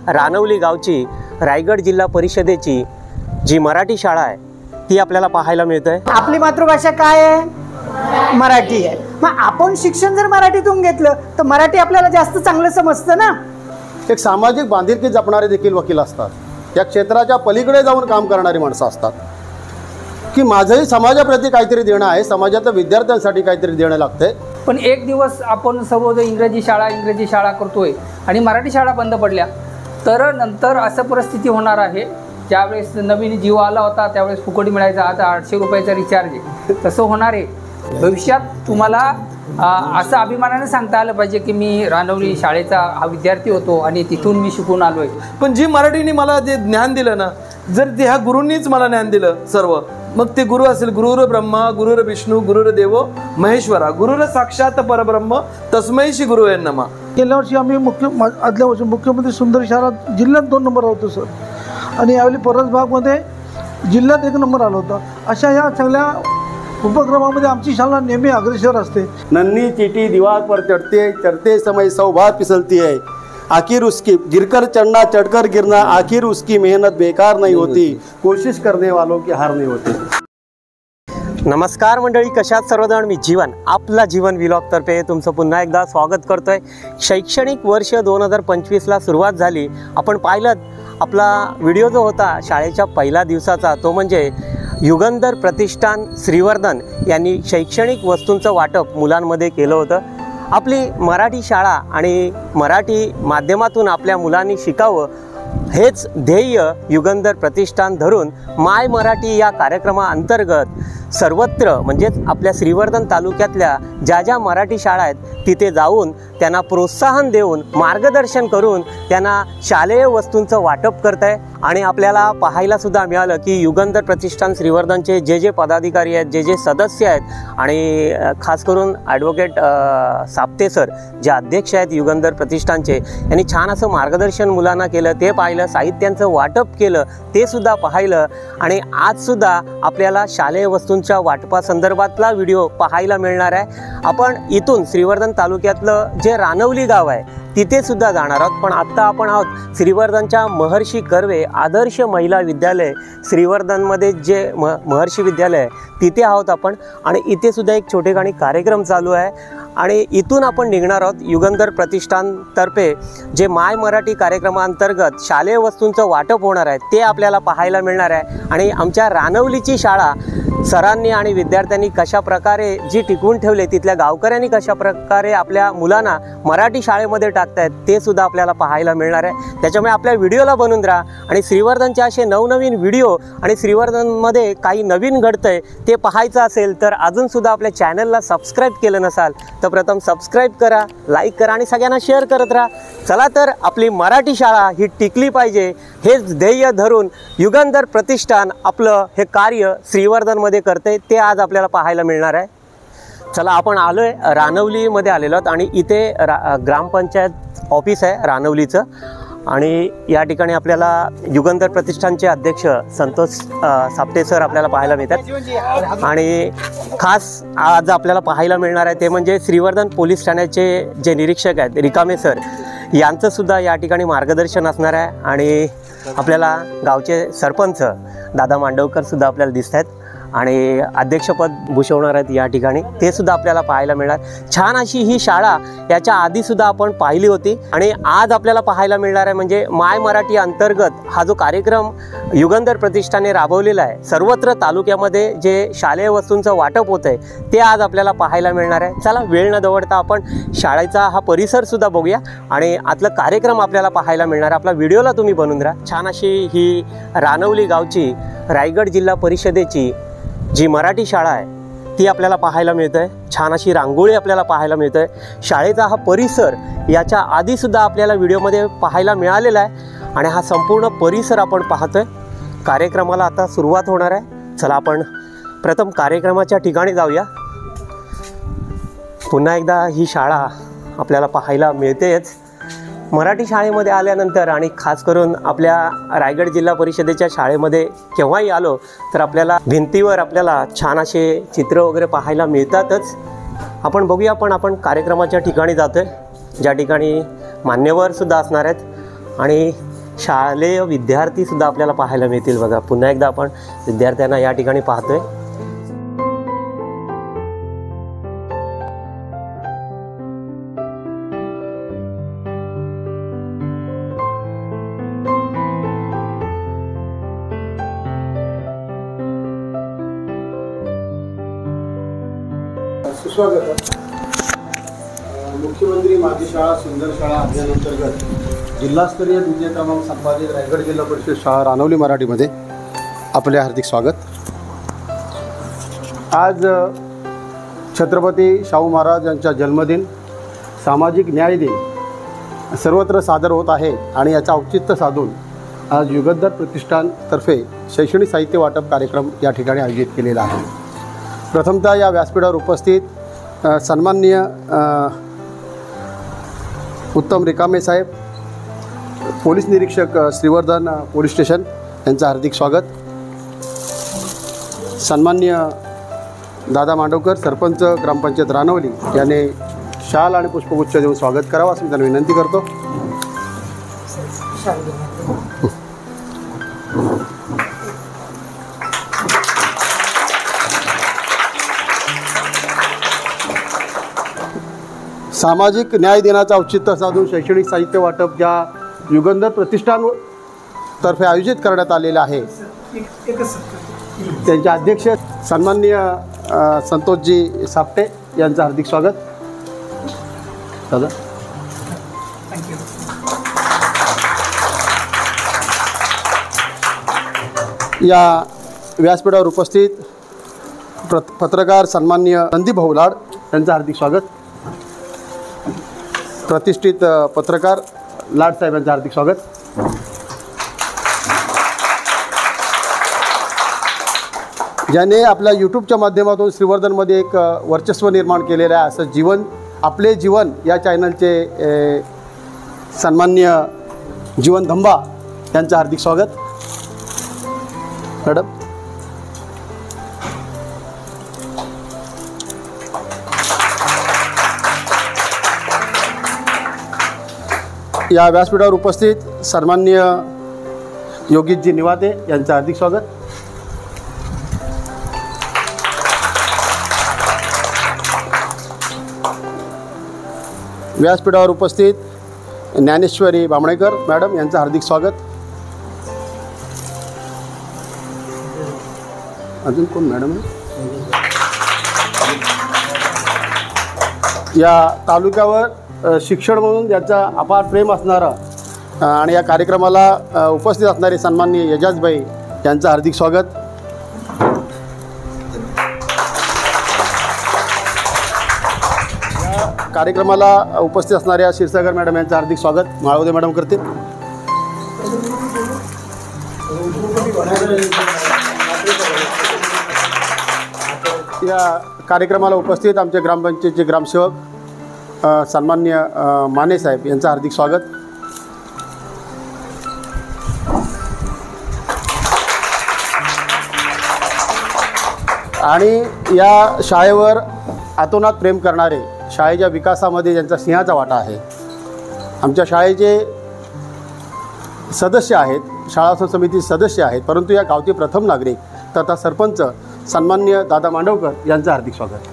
रानवली गावची रायगड जिल्हा परिषदेची जी मराठी शाळा आहे ती आपल्याला पाहायला मिळते। आपली मातृभाषा काय आहे? मराठी आहे। मग आपण शिक्षण जर मराठीतून घेतलं तर मराठी आपल्याला जास्त चांगलं समजतं ना। एक सामाजिक बांधिलकी जपणारे देखील वकील असतात, त्या क्षेत्राच्या पलीकडे जाऊन काम करणारी माणसं असतात की माझंही समाजाप्रती काहीतरी देणं आहे, समाजाच्या विद्यार्थ्यांसाठी काहीतरी देणं लागतंय। पण एक दिवस आपण सर्वजण इंग्रजी शाळा करतोय आणि मराठी शाळा बंद पडल्या तर नंतर असं परिस्थिती होणार आहे। ज्यावेळेस नवीन जिओ आला होता त्यावेळेस फुकट मिळायचा, आता 800 रुपयाचा रिचार्ज आहे, तसं होणार आहे भविष्यात। तुम्हाला असं अभिमानाने सांगता आलं पाहिजे की मी रानवली शाळेचा हा विद्यार्थी होतो आणि तिथून मी शिकून आलोय। पण जी मराठीने मला जे ज्ञान दिलं ना, जर ते ह्या गुरूंनीच मला ज्ञान दिलं सर्व, मग ते गुरु असेल गुरुर ब्रह्मा गुरुर विष्णू गुरुर देवो महेश्वरा गुरुर साक्षात परब्रह्म तस्मै श्री गुरुवे नमः। गेल्या वर्षी आम्ही आदल्या वर्षी मुख्यमंत्री सुंदर शहरात जिल्ह्यात 2 नंबर होतो सर, आणि यावेळी परसबागमध्ये जिल्ह्यात 1 नंबर आला होता। अशा या सगळ्या उपक्रमामध्ये आमची शाळा नेहमी अग्रेसर असते। नन्ही चीटी दीवार पर चढ़ते समय सौभाग्य फिसलती है, आखिर उसकी गिरकर चढ़ना चढ़कर गिरना, आखिर उसकी मेहनत बेकार नहीं होती, कोशिश करने वालों की हार नहीं होती। नमस्कार मंडळी, कशात सर्वजण? मी जीवन, आपला जीवन व्लॉग तर्फे तुमचं पुन्हा एकदा स्वागत करतोय। शैक्षणिक वर्ष 2025ला सुरुवात झाली। आपण पाहिलं आपला व्हिडिओ जो होता शाळेच्या पहिल्या दिवसाचा, तो म्हणजे युगंधर प्रतिष्ठान श्रीवर्धन यांनी शैक्षणिक वस्तूंचं वाटप मुलांमध्ये केलं होतं। आपली मराठी शाळा आणि मराठी माध्यमातून आपल्या मुलांनी शिकावं हेच ध्येय युगंधर प्रतिष्ठान धरून माय मराठी या कार्यक्रमाअंतर्गत सर्वत्र म्हणजेच आपल्या श्रीवर्धन तालुक्यातल्या ज्या ज्या मराठी शाळा आहेत तिथे जाऊन त्यांना प्रोत्साहन देऊन मार्गदर्शन करून त्यांना शालेय वस्तूंचं वाटप करत आहे। आणि आपल्याला पाहायला सुद्धा मिळालं की युगंधर प्रतिष्ठान श्रीवर्धनचे जे पदाधिकारी आहेत, जे सदस्य आहेत आणि खास करून ॲडव्होकेट साप्ते सर जे अध्यक्ष आहेत युगंधर प्रतिष्ठानचे, यांनी छान असं मार्गदर्शन मुलांना केलं, ते पाहिलं, साहित्यांचं वाटप केलं ते सुद्धा पाहिलं। आणि आजसुद्धा आपल्याला शालेय वस्तूंच्या वाटपासंदर्भातला व्हिडिओ पाहायला मिळणार आहे। आपण इथून श्रीवर्धन तालुक्यातलं जे रानवली गाव आहे तिथे सुद्धा जाणार आहोत। पण आत्ता आपण आहोत श्रीवर्धनच्या महर्षी कर्वे आदर्श महिला विद्यालय श्रीवर्धनमध्ये जे महर्षी विद्यालय आहे तिथे आहोत आपण, आणि इथे सुद्धा एक छोटेखानी कार्यक्रम चालू आहे। आणि इथून आपण निघणार आहोत युगंधर प्रतिष्ठानतर्फे जे माय मराठी कार्यक्रमाअंतर्गत शालेय वस्तूंचं वाटप होणार आहे ते आपल्याला पाहायला मिळणार आहे। आणि आमच्या रानवलीची शाळा सरांनी आणि विद्यार्थ्यांनी कशा प्रकारे जी टिकवून ठेवले, तिथल्या गावकऱ्यांनी कशा प्रकारे आपल्या मुलांना मराठी शाळेमध्ये टाकतायत ते सुद्धा आपल्याला पाहायला मिळणार आहे। त्याच्यामुळे आपल्या व्हिडिओला बनवून राहा आणि श्रीवर्धनचे असे नवनवीन व्हिडिओ आणि श्रीवर्धनमध्ये काही नवीन घडतंय ते पाहायचं असेल तर अजूनसुद्धा आपल्या चॅनलला सबस्क्राईब केलं नसाल तर प्रथम सबस्क्राईब करा, लाईक करा आणि सगळ्यांना शेअर करत राहा। चला तर आपली मराठी शाळा ही टिकली पाहिजे हेच ध्येय धरून युगंधर प्रतिष्ठान आपलं हे कार्य श्रीवर्धनमध्ये करते, ते आज आपल्याला पाहायला मिळणार आहे। चला आपण आलोय रानवलीमध्ये आलेलो आहोत आणि इथे ग्रामपंचायत ऑफिस आहे रानवलीचं, आणि या ठिकाणी आपल्याला युगंधर प्रतिष्ठानचे अध्यक्ष संतोष साप्ते सर आपल्याला पाहायला मिळतात। आणि खास आज आपल्याला पाहायला मिळणार आहे ते म्हणजे श्रीवर्धन पोलीस ठाण्याचे जे निरीक्षक आहेत रिकामे सर यांचं सुद्धा या ठिकाणी मार्गदर्शन असणार आहे। आणि आपल्याला गावचे सरपंच दादा मांडवकर सुद्धा आपल्याला दिसत आहेत आणि अध्यक्षपद भूषवणार आहेत या ठिकाणी, ते सुद्धा आपल्याला पाहायला मिळणार। छान अशी ही शाळा याच्या आधीसुद्धा आपण पाहिली होती आणि आज आपल्याला पाहायला मिळणार आहे म्हणजे माय मराठी अंतर्गत हा जो कार्यक्रम युगंधर प्रतिष्ठाने राबवलेला आहे सर्वत्र तालुक्यामध्ये जे शालेय वस्तूंचं वाटप होतं आहे ते आज आपल्याला पाहायला मिळणार आहे। चला वेळ न दवडता आपण शाळेचा हा परिसरसुद्धा बघूया आणि आतला कार्यक्रम आपल्याला पाहायला मिळणार। आपला व्हिडिओला तुम्ही बनवून राहा। छान अशी ही रानवली गावची रायगड जिल्हा परिषदेची जी मराठी शाळा आहे ती आपल्याला पाहायला मिळते। छान अशी रांगोळी आपल्याला पाहायला मिळते। शाळेचा हा परिसर याच्या आधीसुद्धा आपल्याला व्हिडिओमध्ये पाहायला मिळालेला आहे आणि हा संपूर्ण परिसर आपण पाहतोय। कार्यक्रमाला आता सुरुवात होणार आहे। चला आपण प्रथम कार्यक्रमाच्या ठिकाणी जाऊया। पुन्हा एकदा ही शाळा आपल्याला पाहायला मिळतेच। मराठी शाळेमध्ये आल्यानंतर आणि खास करून आपल्या रायगड जिल्हा परिषदेच्या शाळेमध्ये केव्हाही आलो तर आपल्याला भिंतीवर आपल्याला छान असे चित्र वगैरे पाहायला मिळतातच। आपण बघूया, पण आपण कार्यक्रमाच्या ठिकाणी जातोय ज्या ठिकाणी मान्यवर सुद्धा असणार आहेत आणि शालेय विद्यार्थीसुद्धा आपल्याला पाहायला मिळतील बघा. पुन्हा एकदा आपण विद्यार्थ्यांना या ठिकाणी पाहतोय. सुस्वागत. मुख्यमंत्री माझी शाळा सुंदर शाळा अभियानांतर्गत जिल्हास्तरीय द्वितीय क्रमांक संपादित रायगड जिल्हा परिषद शाळा रानवली मराठीमध्ये आपले हार्दिक स्वागत. आज छत्रपती शाहू महाराज यांचा जन्मदिन, सामाजिक न्याय दिन सर्वत्र सादर होत आहे आणि याचा औचित्य साधून आज युगंधर प्रतिष्ठानतर्फे शैक्षणिक साहित्य वाटप कार्यक्रम या ठिकाणी आयोजित केलेला आहे. प्रथमतः या व्यासपीठावर उपस्थित सन्माननीय उत्तम रिकामे साहेब, पोलीस निरीक्षक श्रीवर्धन पोलीस स्टेशन यांचं हार्दिक स्वागत. सन्माननीय दादा मांडवकर, सरपंच ग्रामपंचायत रानवली याने शाल आणि पुष्पगुच्छ देऊन स्वागत करावं असं मी त्यांना विनंती करतो. सामाजिक न्याय दिनाचं औचित्य साधून शैक्षणिक साहित्य वाटप ज्या युगंधर प्रतिष्ठानतर्फे आयोजित करण्यात आलेलं आहे त्यांचे अध्यक्ष सन्माननीय संतोषजी सापटे यांचं हार्दिक स्वागत. दादा या व्यासपीठावर उपस्थित पत्रकार सन्माननीय संदीप भाऊ लाड यांचं हार्दिक स्वागत. प्रतिष्ठित पत्रकार लाड साहेबांचं हार्दिक स्वागत. ज्याने आपल्या यूट्यूबच्या माध्यमातून श्रीवर्धनमध्ये एक वर्चस्व निर्माण केलेलं आहे असं जीवन आपले जीवन या चॅनलचे सन्माननीय जीवन धंबा यांचं हार्दिक स्वागत. मॅडम या व्यासपीठावर उपस्थित सन्माननीय योगीजी निवाते यांचं हार्दिक स्वागत. व्यासपीठावर उपस्थित ज्ञानेश्वरी बामणेकर मॅडम यांचं हार्दिक स्वागत. अजून कोण मॅडम या तालुक्यावर शिक्षण म्हणून ज्याचा अपार प्रेम असणारा आणि या कार्यक्रमाला उपस्थित असणारे सन्माननीय एजाजबाई यांचं हार्दिक स्वागत. या कार्यक्रमाला उपस्थित असणाऱ्या क्षीरसागर मॅडम यांचं हार्दिक स्वागत. माळवदे मॅडम करतील. या कार्यक्रमाला उपस्थित आमचे ग्रामपंचायतचे ग्रामसेवक सन्माननीय माने साहेब यांचं हार्दिक स्वागत. आणि या शाळेवर आतोनात प्रेम करणारे, शाळेच्या विकासामध्ये ज्यांचा सिंहाचा वाटा आहे, आमच्या शाळेचे सदस्य आहेत, शाळा समिती सदस्य आहेत, परंतु या गावचे प्रथम नागरिक तथा सरपंच सन्माननीय दादा मांडवकर यांचं हार्दिक स्वागत.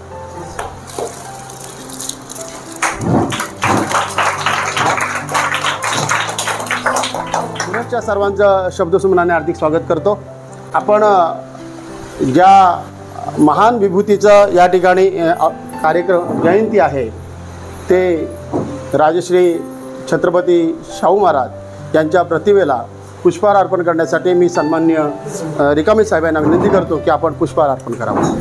पुनश्च सर्वांचं शब्दसुमनाने हार्दिक स्वागत करतो. आपण ज्या महान विभूतीचं या ठिकाणी कार्यक्रम जयंती आहे ते राजश्री छत्रपती शाहू महाराज यांच्या प्रतिमेला पुष्पहार अर्पण करण्यासाठी मी सन्माननीय रिकामे साहेबांना विनंती करतो की आपण पुष्पहार अर्पण करावं.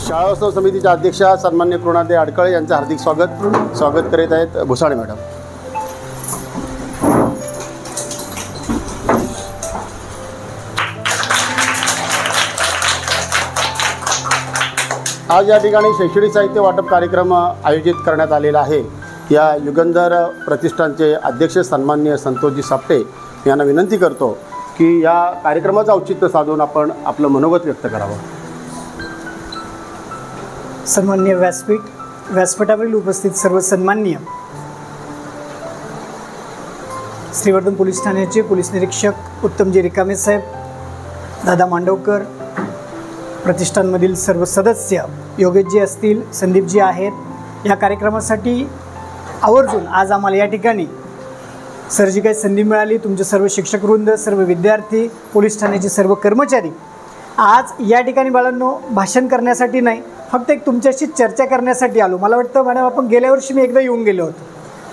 शाळोत्सव समितीच्या अध्यक्षा सन्मान्य कृणादे अडकळे यांचं हार्दिक स्वागत करीत आहेत भुसाळे मॅडम. आज या ठिकाणी शैक्षणिक साहित्य वाटप कार्यक्रम आयोजित करण्यात आलेला आहे. या युगंधर प्रतिष्ठानचे अध्यक्ष सन्माननीय संतोषजी सापटे यांना विनंती करतो की या कार्यक्रमाचं औचित्य साधून आपण आपलं मनोगत व्यक्त करावं. सन्माननीय व्यासपीठावरील उपस्थित सर्व सन्माननीय श्रीवर्धन पोलीस ठाण्याचे पोलीस निरीक्षक उत्तमजी रिकामे साहेब, दादा मांडवकर, प्रतिष्ठानमधील सर्व सदस्य, योगेशजी असतील, संदीपजी आहेत, या कार्यक्रमासाठी आवर्जून आज आम्हाला या ठिकाणी सर जी काही संधी मिळाली, तुमचे सर्व शिक्षकवृंद, सर्व विद्यार्थी, पोलीस ठाण्याचे सर्व कर्मचारी, आज या ठिकाणी बाळांनो भाषण करण्यासाठी नाही, फक्त एक तुमच्याशी चर्चा करण्यासाठी आलो. मला वाटतं मॅडम आपण गेल्या वर्षी मी एकदा येऊन गेलो होतो,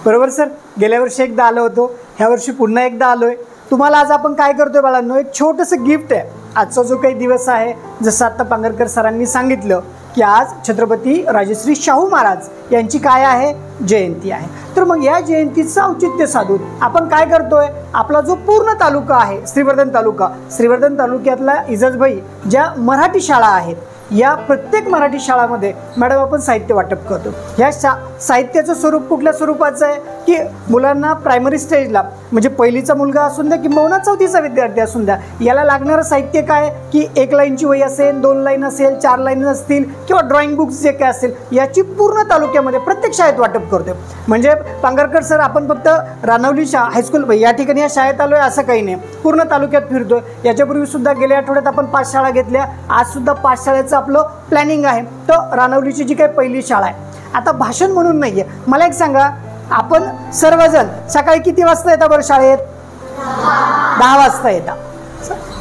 बरोबर सर? गेल्या वर्षी एकदा आलो होतो, ह्या वर्षी पुन्हा एकदा आलो आहे. तुम्हाला आज आपण काय करतो आहे बाळांनो, एक छोटंसं गिफ्ट आहे. आजचा जो काही दिवस आहे, जसं आत्ता पांगरकर सरांनी सांगितलं की आज छत्रपती राजश्री शाहू महाराज यांची काय आहे, जयंती आहे. तर मग या जयंतीचं औचित्य साधून आपण काय करतोय, आपला जो पूर्ण तालुका आहे श्रीवर्धन तालुक्यातला इजजभाई ज्या मराठी शाळा आहेत, या प्रत्येक मराठी शाळामध्ये मॅडम आपण साहित्य वाटप करतो. ह्या साहित्याचं स्वरूप कुठल्या स्वरूपाचं आहे की मुलांना प्रायमरी स्टेजला, म्हणजे पहिलीचा मुलगा असून द्या किंवा 4थीचा विद्यार्थी असून द्या, याला लागणारं साहित्य काय की 1 लाईनची वही असेल, 2 लाईन असेल, 4 लाईन असतील किंवा ड्रॉइंग बुक्स जे काय असेल, याची पूर्ण तालुक्यामध्ये प्रत्येक शाळेत वाटप करतो. म्हणजे पांगरकर सर आपण फक्त रानवली हायस्कूल या ठिकाणी या शाळेत आलो आहे असं काही नाही, पूर्ण तालुक्यात फिरतोय. याच्यापूर्वीसुद्धा गेल्या आठवड्यात आपण 5 शाळा घेतल्या, आजसुद्धा 5 शाळेचं आपलं प्लॅनिंग आहे. तर रानवलीची जी काही पहिली शाळा आहे, आता भाषण म्हणून नाही आहे. मला एक सांगा, आपण सर्वजण सकाळी किती वाजता येता बरं शाळेत? 10 वाजता येता.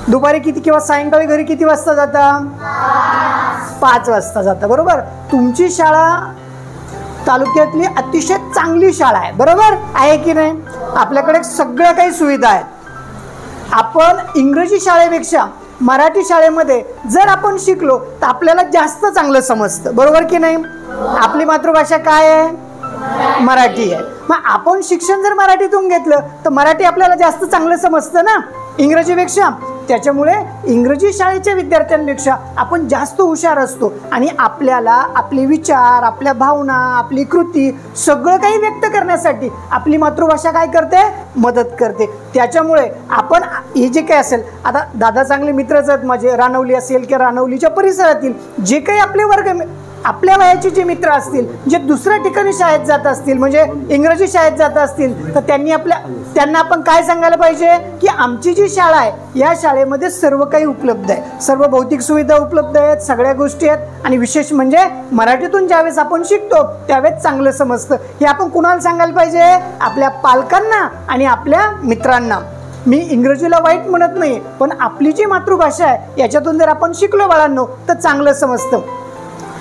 दुपारी किती किंवा सायंकाळी घरी किती वाजता जाता? 5 वाजता जाता, बरोबर? तुमची शाळा तालुक्यातली अतिशय चांगली शाळा आहे, बरोबर आहे की नाही? आपल्याकडे सगळ्या काही सुविधा आहेत. आपण इंग्रजी शाळेपेक्षा मराठी शाळेमध्ये जर आपण शिकलो तर आपल्याला जास्त चांगलं समजतं, बरोबर की नाही? आपली मातृभाषा काय आहे? मराठी आहे. मग आपण शिक्षण जर मराठीतून घेतलं तर मराठी आपल्याला जास्त चांगलं समजतं ना इंग्रजीपेक्षा. त्याच्यामुळे इंग्रजी शाळेच्या विद्यार्थ्यांपेक्षा आपण जास्त हुशार असतो आणि आपल्याला आपले विचार, आपल्या भावना, आपली कृती सगळं काही व्यक्त करण्यासाठी आपली मातृभाषा काय करते? मदत करते. त्याच्यामुळे आपण हे जे काही असेल, आता दादा चांगले मित्रच आहेत माझे, रानवली असेल किंवा रानवलीच्या परिसरातील जे काही आपले वर्ग, आपल्या वयाचे जे मित्र असतील, जे दुसऱ्या ठिकाणी शाळेत जात असतील, म्हणजे इंग्रजी शाळेत जात असतील, तर त्यांना आपण काय सांगायला पाहिजे की आमची जी शाळा आहे या शाळेमध्ये सर्व काही उपलब्ध आहे, सर्व भौतिक सुविधा उपलब्ध आहेत, सगळ्या गोष्टी आहेत. आणि विशेष म्हणजे मराठीतून ज्यावेळेस आपण शिकतो त्यावेळेस चांगलं समजतं. हे आपण कुणाला सांगायला पाहिजे? आपल्या पालकांना आणि आपल्या मित्रांना. मी इंग्रजीला वाईट म्हणत नाही, पण आपली जी मातृभाषा आहे याच्यातून जर आपण शिकलो बाळांनो तर चांगलं समजतं.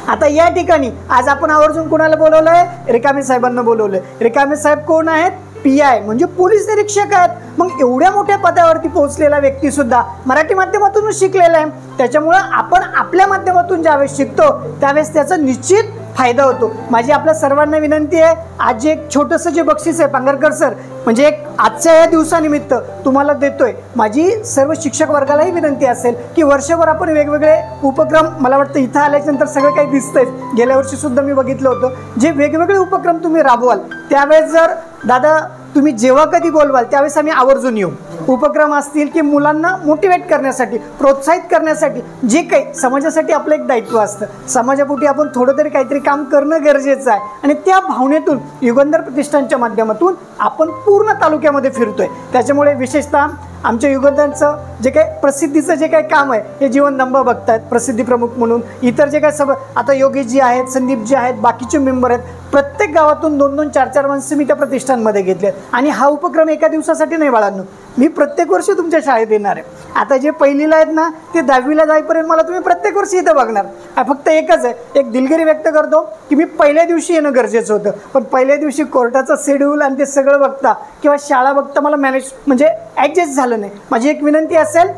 आता या ठिकाणी आज आपण आवर्जून कोणाला बोलवलंय? रिकामे साहेबांना बोलवलंय. रिकामे साहेब कोण आहेत? PI म्हणजे पोलीस निरीक्षक आहेत. मग एवढ्या मोठ्या पदावरती पोहोचलेला व्यक्ती सुद्धा मराठी माध्यमातूनच शिकलेला आहे. त्याच्यामुळं आपण आपल्या माध्यमातून ज्यावेळेस शिकतो त्यावेळेस त्याचा निश्चित फायदा होतो. माझी आपल्या सर्वांना विनंती आहे, आज जे एक छोटंसं जे बक्षीस आहे पांगरकर सर, म्हणजे एक आजच्या या दिवसानिमित्त तुम्हाला देतोय. माझी सर्व शिक्षक वर्गालाही विनंती असेल की वर्षभर आपण वेगवेगळे उपक्रम, मला वाटतं इथं आल्याच्यानंतर सगळं काही दिसतंय, गेल्या वर्षी सुद्धा मी बघितलं होतं, जे वेगवेगळे उपक्रम तुम्ही राबवाल त्यावेळेस जर दादा तुम्ही जेव्हा कधी बोलवाल त्यावेळेस आम्ही आवर्जून येऊ. उपक्रम असतील की मुलांना मोटिवेट करण्यासाठी, प्रोत्साहित करण्यासाठी, जे काही समाजासाठी आपलं एक दायित्व असतं, समाजापोटी आपण थोडं तरी काहीतरी काम करणं गरजेचं आहे. आणि त्या भावनेतून युगंधर प्रतिष्ठानच्या माध्यमातून आपण पूर्ण तालुक्यामध्ये फिरतोय. त्याच्यामुळे विशेषतः आमच्या युगंधरचं जे काही प्रसिद्धीचं जे काही काम आहे हे जीवनदंबा बघतायत प्रसिद्धी प्रमुख म्हणून. इतर जे काही आता योगेशजी आहेत, संदीपजी आहेत, बाकीचे मेंबर आहेत, प्रत्येक गावातून 2-2, 4-4 माणसं मी त्या प्रतिष्ठानमध्ये घेतले. आणि हा उपक्रम एका दिवसासाठी नाही बाळांनो, मी प्रत्येक वर्षी तुमच्या शाळेत येणार आहे. आता जे पहिलीला आहेत ना ते 10वीला जाईपर्यंत मला तुम्ही प्रत्येक वर्षी इथं बघणार. फक्त एकच आहे, एक दिलगिरी व्यक्त करतो की मी पहिल्या दिवशी येणं गरजेचं होतं, पण पहिल्या दिवशी कोर्टाचं शेड्यूल आणि ते सगळं बघता किंवा शाळा बघता मला मॅनेज म्हणजे ॲडजस्ट झालं नाही. माझी एक विनंती असेल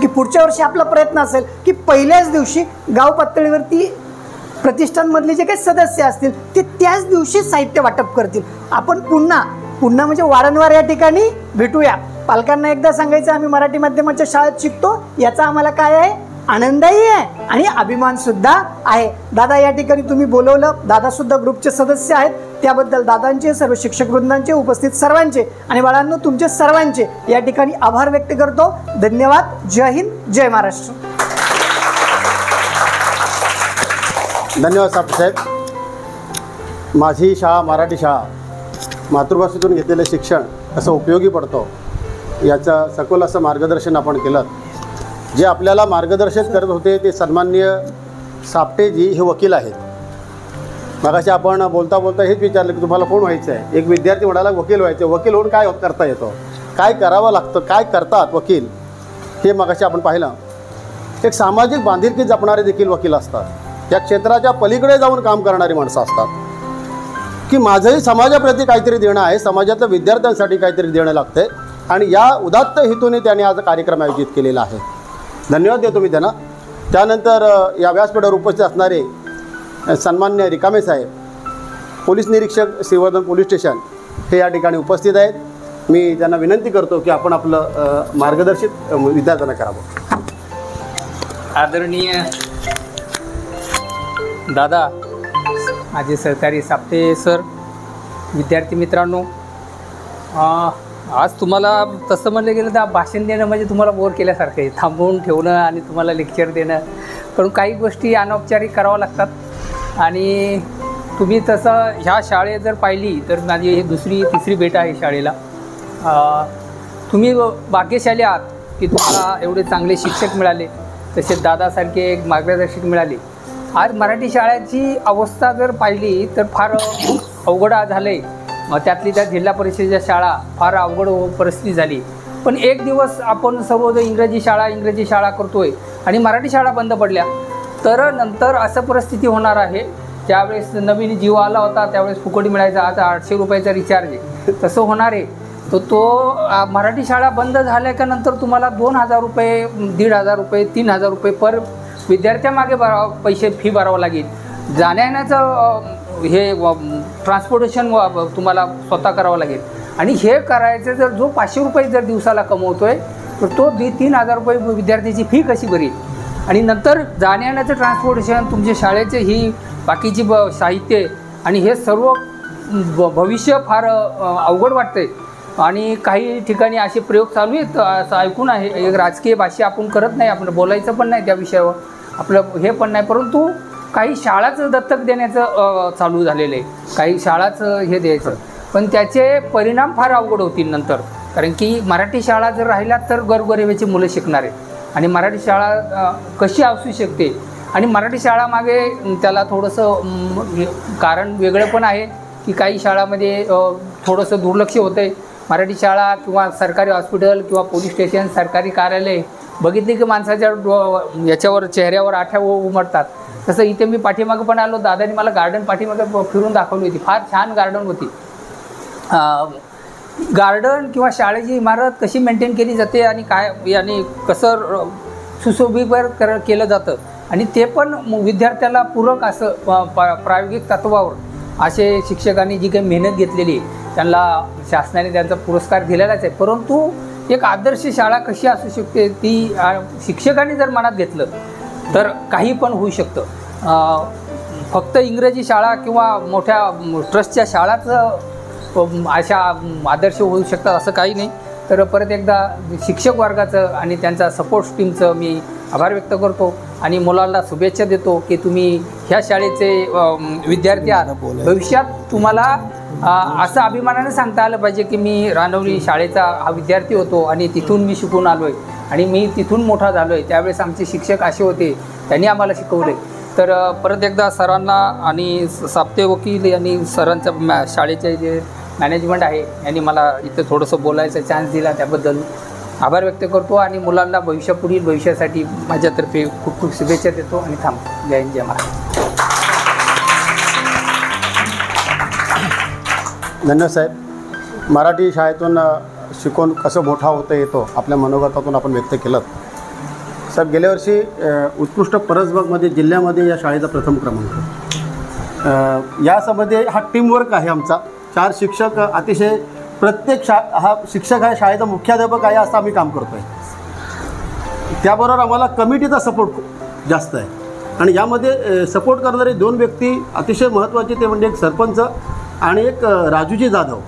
की पुढच्या वर्षी आपला प्रयत्न असेल की पहिल्याच दिवशी गाव पातळीवरती प्रतिष्ठानमधले जे काही सदस्य असतील ते त्याच दिवशी साहित्य वाटप करतील. आपण पुन्हा म्हणजे वारंवार या ठिकाणी भेटूया. पालकांना एकदा सांगायचं आम्ही मराठी माध्यमाच्या शाळेत शिकतो, याचा आम्हाला काय आहे आनंदही आहे आणि अभिमान सुद्धा आहे. दादा या ठिकाणी तुम्ही बोलवलं, दादा सुद्धा ग्रुपचे सदस्य आहेत, त्याबद्दल दादांचे, सर्व शिक्षक वृंदांचे, उपस्थित सर्वांचे आणि बाळांनो तुमचे सर्वांचे या ठिकाणी आभार व्यक्त करतो. धन्यवाद. जय हिंद, जय महाराष्ट्र. धन्यवाद साहेब. माझी शाळा मराठी शाळा मातृभाषेतून घेतलेलं शिक्षण कसं उपयोगी पडतं याचं सखोल असं मार्गदर्शन आपण केलं. जे आपल्याला मार्गदर्शन करत होते ते सन्माननीय सापटेजी हे वकील आहेत. मगाशी आपण बोलता बोलता हेच विचारलं की तुम्हाला कोण व्हायचं आहे. एक विद्यार्थी म्हणाला वकील व्हायचं. वकील होऊन काय करता येतं, काय करावं लागतं, काय करतात वकील हे मगाशी आपण पाहिलं. एक सामाजिक बांधिलकी जपणारे देखील वकील असतात. या क्षेत्राच्या पलीकडे जाऊन काम करणारी माणसं असतात की माझंही समाजाप्रती काहीतरी देणं आहे, समाजातल्या विद्यार्थ्यांसाठी काहीतरी देणं लागतं आणि या उदात्त हेतूने त्यांनी आज कार्यक्रम आयोजित केलेला आहे. धन्यवाद देतो मी त्यांना. त्यानंतर या व्यासपीठावर उपस्थित असणारे सन्मान्य रिकामे साहेब, पोलीस निरीक्षक श्रीवर्धन पोलीस स्टेशन हे या ठिकाणी उपस्थित आहेत. मी त्यांना विनंती करतो की आपण आपलं मार्गदर्शित विद्यार्थ्यांना करावं. आदरणीय दादा, माझे सहकारी सापटे सर, विद्यार्थी मित्रांनो, आज तुम्हाला तसं म्हणलं गेलं तर भाषण देणं म्हणजे तुम्हाला बोर केल्यासारखं आहे. थांबवून ठेवणं आणि तुम्हाला लेक्चर देणं, पण काही गोष्टी अनौपचारिक कराव्या लागतात आणि तुम्ही तसं ह्या शाळेत जर पाहिली तर माझी हे दुसरी तिसरी भेट आहे शाळेला. तुम्ही भाग्यशाली आहात की तुम्हाला एवढे चांगले शिक्षक मिळाले, तसेच दादासारखे एक मार्गदर्शक मिळाले. आज मराठी शाळेची अवस्था जर पाहिली तर फार अवघड झालं आहे. त्यातली त्या जिल्हा परिषदेच्या शाळा फार अवघड परिस्थिती झाली. पण एक दिवस आपण सर्वजण इंग्रजी शाळा करतोय आणि मराठी शाळा बंद पडल्या, तर नंतर असं परिस्थिती होणार आहे. ज्यावेळेस नवीन जिओ आला होता त्यावेळेस फुकट मिळायचा, आता 800 रुपयाचा रिचार्ज आहे, तसं होणार आहे. तर तो मराठी शाळा बंद झाल्या का नंतर तुम्हाला 2000 रुपये, 1500 रुपये, 3000 रुपये पर विद्यार्थ्यामागे पैसे फी भरावं लागेल. जाण्याचं हे ट्रान्सपोर्टेशन तुम्हाला स्वतः करावं लागेल आणि हे करायचं जर जो 500 रुपये जर दिवसाला कमवतो आहे तर तो 3000 रुपये विद्यार्थ्याची फी कशी भरेल. आणि नंतर जाण्याचं ट्रान्सपोर्टेशन, तुमच्या शाळेचे ही बाकीची साहित्य आणि हे सर्व भविष्य फार अवघड वाटतंय. आणि काही ठिकाणी असे प्रयोग चालू आहेत असं ऐकून आहे. एक राजकीय भाषा आपण करत नाही, आपण बोलायचं पण नाही त्या विषयावर, आपलं हे पण नाही. परंतु काही शाळाचं दत्तक देण्याचं चालू झालेलं आहे, काही शाळाचं हे द्यायचं, पण त्याचे परिणाम फार अवघड होतील नंतर. कारण की मराठी शाळा जर राहिल्या तर गोरगरिबाची मुलं शिकणार आहेत आणि मराठी शाळा कशी असू शकते. आणि मराठी शाळामागे त्याला थोडंसं कारण वेगळं पण आहे की काही शाळामध्ये थोडंसं दुर्लक्ष होतं आहे. मराठी शाळा किंवा सरकारी हॉस्पिटल किंवा पोलीस स्टेशन, सरकारी कार्यालय बघितली की माणसाच्या याच्यावर चेहऱ्यावर आठ्या उमटतात. तसं इथे मी पाठीमागं पण आलो, दादानी मला गार्डन पाठीमागं फिरून दाखवली होती. फार छान गार्डन होती. गार्डन किंवा शाळेची इमारत कशी मेंटेन केली जाते आणि काय याने कसं सुशोभीकरण केलं जातं आणि ते पण विद्यार्थ्याला पूरक असं प्रायोगिक तत्वावर असे शिक्षकांनी जी काही मेहनत घेतलेली त्यांना शासनाने त्यांचा पुरस्कार दिलेलाच आहे. परंतु एक आदर्श शाळा कशी असू शकते ती शिक्षकांनी जर मनात घेतलं तर काही पण होऊ शकतं. फक्त इंग्रजी शाळा किंवा मोठ्या ट्रस्टच्या शाळाच अशा आदर्श होऊ शकतात असं काही नाही. तर परत एकदा शिक्षक वर्गाचं आणि त्यांचा सपोर्ट टीमचं मी आभार व्यक्त करतो आणि मुलांना शुभेच्छा देतो की तुम्ही ह्या शाळेचे विद्यार्थी आहात. भविष्यात तुम्हाला असं अभिमानाने सांगता आलं पाहिजे की मी रानवली शाळेचा हा विद्यार्थी होतो आणि तिथून मी शिकून आलो आहे आणि मी तिथून मोठा झालो आहे. त्यावेळेस आमचे शिक्षक असे होते, त्यांनी आम्हाला शिकवले. तर परत एकदा सरांना आणि सापटे वकील यांनी सरांच्या शाळेचे जे मॅनेजमेंट आहे यांनी मला इथं थोडंसं बोलायचा चान्स दिला, त्याबद्दल आभार व्यक्त करतो आणि मुलांना पुढील भविष्यासाठी माझ्यातर्फे खूप खूप शुभेच्छा देतो आणि थांबतो. जय हिंद, जय महाराष्ट्र. धन्यवाद साहेब. मराठी शाळेतून शिकून कसं मोठा होता येतो आपल्या मनोगतातून आपण व्यक्त केलं. साहेब, गेल्या वर्षी उत्कृष्ट परसबागमध्ये जिल्ह्यामध्ये या शाळेचा प्रथम क्रमांक. यामध्ये हा टीमवर्क आहे आमचा. 4 शिक्षक अतिशय प्रत्येक हा शिक्षक हा शाळेचा मुख्याध्यापक आहे असं आम्ही काम करतो आहे. त्याबरोबर आम्हाला कमिटीचा सपोर्ट जास्त आहे आणि यामध्ये सपोर्ट करणारे 2 व्यक्ती अतिशय महत्त्वाचे, ते म्हणजे एक सरपंच आणि एक राजूजी जाधव,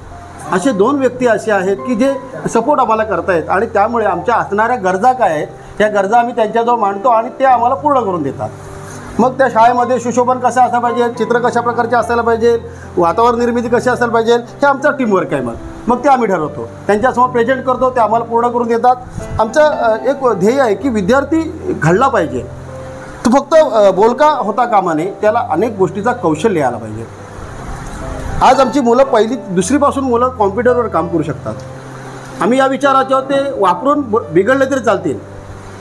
असे 2 व्यक्ती असे आहेत की जे सपोर्ट आम्हाला करतायत आणि त्यामुळे आमच्या असणाऱ्या गरजा काय आहेत त्या गरजा आम्ही त्यांच्याजवळ मांडतो आणि ते आम्हाला पूर्ण करून देतात. मग त्या शाळेमध्ये सुशोभन कसं असलं पाहिजे, चित्र कशा प्रकारचे असायला पाहिजे, वातावरण निर्मिती कशी असायला पाहिजे, हे आमचं टीमवर्क आहे. मग ते आम्ही ठरवतो, त्यांच्यासमोर प्रेझेंट करतो, ते आम्हाला पूर्ण करून देतात. आमचं एक ध्येय आहे की विद्यार्थी घडला पाहिजे, तो फक्त बोलका होता कामा नये, त्याला अनेक गोष्टीचा कौशल्य यायला पाहिजे. आज आमची मुलं 1ली 2रीपासून मुलं कॉम्प्युटरवर काम करू शकतात. आम्ही या विचाराच्या ते वापरून बिघडले तरी चालतील,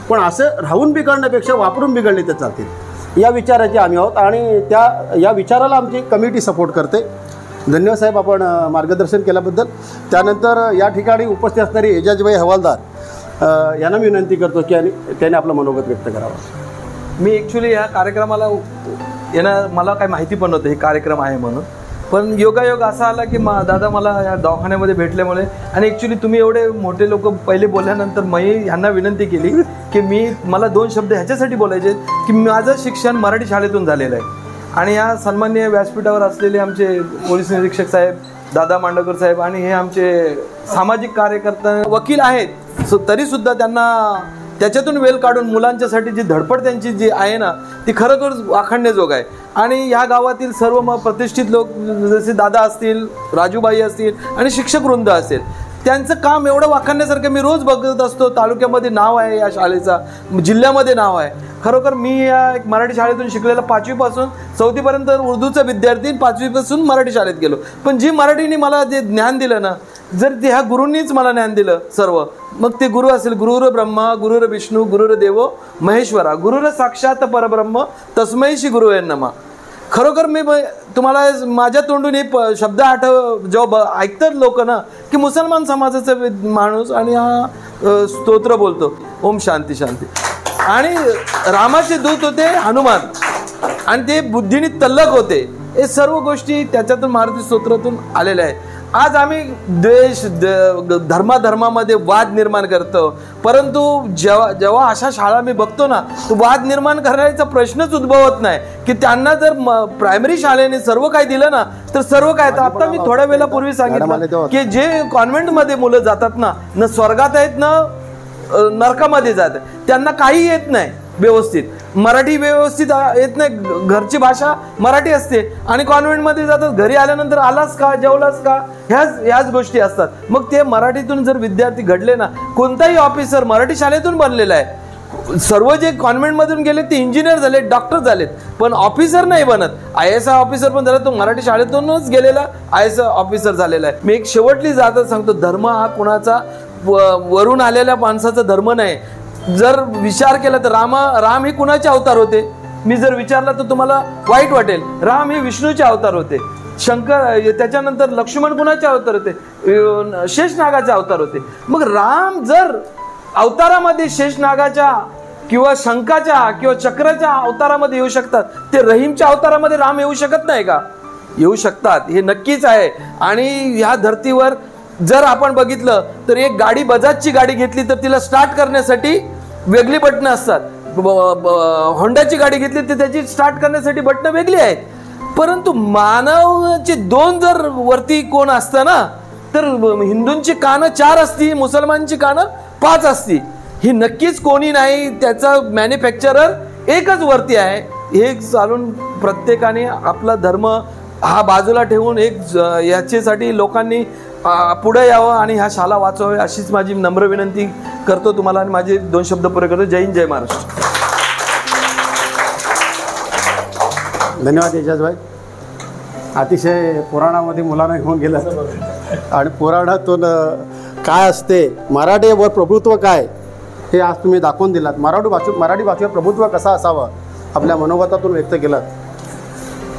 पण असं राहून बिघडण्यापेक्षा वापरून बिघडले तर चालतील, या विचाराचे आम्ही आहोत आणि या विचाराला आमची कमिटी सपोर्ट करते. धन्यवाद साहेब, आपण मार्गदर्शन केल्याबद्दल. त्यानंतर या ठिकाणी उपस्थित असणारी एजाजबाई हवालदार यांना मी विनंती करतो की त्याने आपलं मनोगत व्यक्त करावं. मी ॲक्च्युली या कार्यक्रमाला मला काही माहिती पण नव्हतं हे कार्यक्रम आहे म्हणून, पण योगायोग असा आला की दादा मला या दवाखान्यामध्ये भेटल्यामुळे आणि ॲक्च्युली तुम्ही एवढे मोठे लोक पहिले बोलल्यानंतर मी ह्यांना विनंती केली की मला 2 शब्द ह्याच्यासाठी बोलायचे की माझं शिक्षण मराठी शाळेतून झालेलं आहे आणि या सन्माननीय व्यासपीठावर असलेले आमचे पोलीस निरीक्षक साहेब दादा मांडवकर साहेब आणि हे आमचे सामाजिक कार्यकर्ता वकील आहेत, तरीसुद्धा त्यांना त्याच्यातून वेळ काढून मुलांच्यासाठी जी धडपड त्यांची जी आहे ना ती खरोखर वाखाणण्याजोग आहे. आणि ह्या गावातील सर्व प्रतिष्ठित लोक जसे दादा असतील, राजूबाई असतील आणि शिक्षक वृंद असेल, त्यांचं काम एवढं वाखाणण्यासारखं मी रोज बघत असतो. तालुक्यामध्ये नाव आहे या शाळेचा, जिल्ह्यामध्ये नाव आहे. खरोखर मी या एक मराठी शाळेतून शिकलेला 5वीपासून 4थीपर्यंत उर्दूचा विद्यार्थी, 5वीपासून मराठी शाळेत गेलो. पण जी मराठीने मला जे ज्ञान दिलं ना, जर ते ह्या गुरूंनीच मला ज्ञान दिलं सर्व, मग ते गुरु असेल गुरुर ब्रह्मा गुरुर विष्णू गुरुर देवो महेश्वरा गुरुर साक्षात परब्रह्म तस्मै श्री गुरुवे नमः. खरोखर मी तुम्हाला माझ्या तोंडून हे शब्द जेव्हा ऐकतात लोक ना की मुसलमान समाजाचा माणूस आणि हा स्तोत्र बोलतो ओम शांती शांती, आणि रामाचे दूत होते हनुमान आणि ते बुद्धीने तल्लक होते. हे सर्व गोष्टी त्याच्यातून मारुती स्तोत्रातून आलेल्या आहेत. आज आम्ही द्वेष धर्माधर्मामध्ये वाद निर्माण करतो, परंतु जेव्हा अशा शाळा मी बघतो ना तो वाद निर्माण करायचा प्रश्नच उद्भवत नाही की त्यांना जर प्रायमरी शाळेने सर्व काही दिलं ना तर सर्व काय. तर आता मी थोड्या वेळापूर्वी सांगितलं की जे कॉन्व्हेंटमध्ये मुलं जातात ना स्वर्गात आहेत ना नरकामध्ये जात, त्यांना काही येत नाही व्यवस्थित, मराठी व्यवस्थित येत नाही, घरची भाषा मराठी असते आणि कॉन्व्हेंटमध्ये जातात, घरी आल्यानंतर आलास का जेवलास का ह्याच गोष्टी असतात. मग ते मराठीतून जर विद्यार्थी घडले ना, कोणताही ऑफिसर मराठी शाळेतून बनलेला आहे. सर्व जे कॉन्व्हेंटमधून गेले ते इंजिनियर झालेत, डॉक्टर झालेत, पण ऑफिसर नाही बनत. IAS ऑफिसर पण झाला तो मराठी शाळेतूनच गेलेला IAS ऑफिसर झालेला आहे. मी एक शेवटली जाता सांगतो, धर्म हा कोणाचा वरून आलेल्या माणसाचा धर्म नाही. जर विचार केला तर राम हे कुणाचे अवतार होते? मी जर विचारला तर तुम्हाला वाईट वाटेल. राम हे विष्णूचे अवतार होते. शंकर, त्याच्यानंतर लक्ष्मण कुणाचे अवतार होते? शेषनागाचे अवतार होते. मग राम जर अवतारामध्ये शेषनागाच्या किंवा शंखाच्या किंवा चक्राच्या अवतारामध्ये येऊ शकतात, ते रहीमच्या अवतारामध्ये राम येऊ शकत नाही का? येऊ शकतात, हे नक्कीच आहे. आणि ह्या धर्तीवर जर आपण बघितलं तर एक गाडी, बजाजची गाडी घेतली तर तिला स्टार्ट करण्यासाठी वेगळी बटणं असतात. होंडाची गाडी घेतली तर त्याची स्टार्ट करण्यासाठी बटणं वेगळी आहेत. परंतु मानवाचे 2 जर वरती कोण असतं ना, तर हिंदूंची कानं 4 असती, मुसलमानची कानं 5 असती. ही नक्कीच कोणी नाही, त्याचा मॅन्युफॅक्चरर एकच वरती आहे. हे चालून प्रत्येकाने आपला धर्म हा बाजूला ठेवून याच्यासाठी लोकांनी पुढे यावं आणि ह्या शाळा वाचवाव्या, अशीच माझी नम्र विनंती करतो तुम्हाला आणि माझे 2 शब्द पुरे करतो. जय हिंद, जय महाराष्ट्र. धन्यवाद एजाजभाई. अतिशय पुराणामध्ये मुलांना घेऊन गेलं आणि पुराणातून काय असते, मराठीवर प्रभुत्व काय हे आज तुम्ही दाखवून दिलात. मराठी भाषेवर प्रभुत्व कसा असावं आपल्या मनोगतातून व्यक्त केलं.